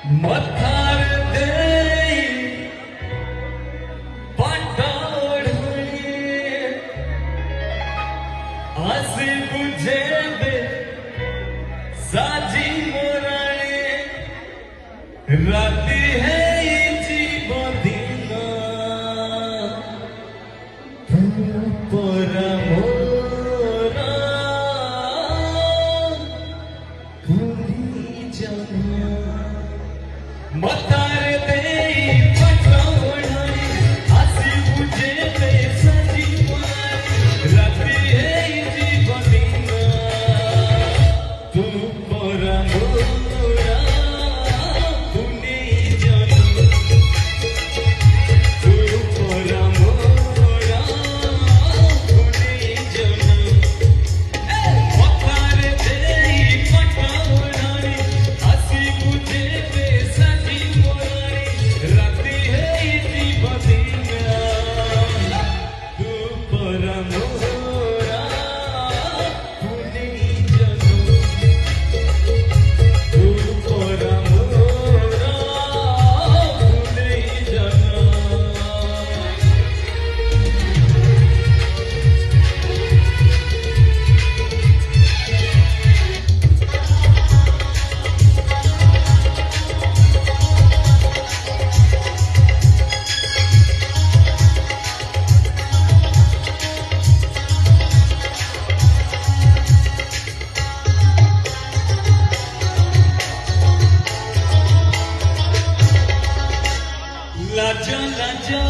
मथार देई पाटावड़ी आसे बुझे दे साजी मोराणे राती है जीवन दीना पोरा मोरा पूरी जाना मतार देई पटोड़ाई आसी बुझे दे सजी मोराई राती है जीवन दीना तू पोरा मोरा तूने जाना तू पोरा मोरा तूने जाना मतार देई पटोड़ाई आसी बुझे दे सजी मोराई राती है जीवन दीना तू पोरा मोरा तूने जाना तू पोरा मोरा तूने जाना लाजा लाजा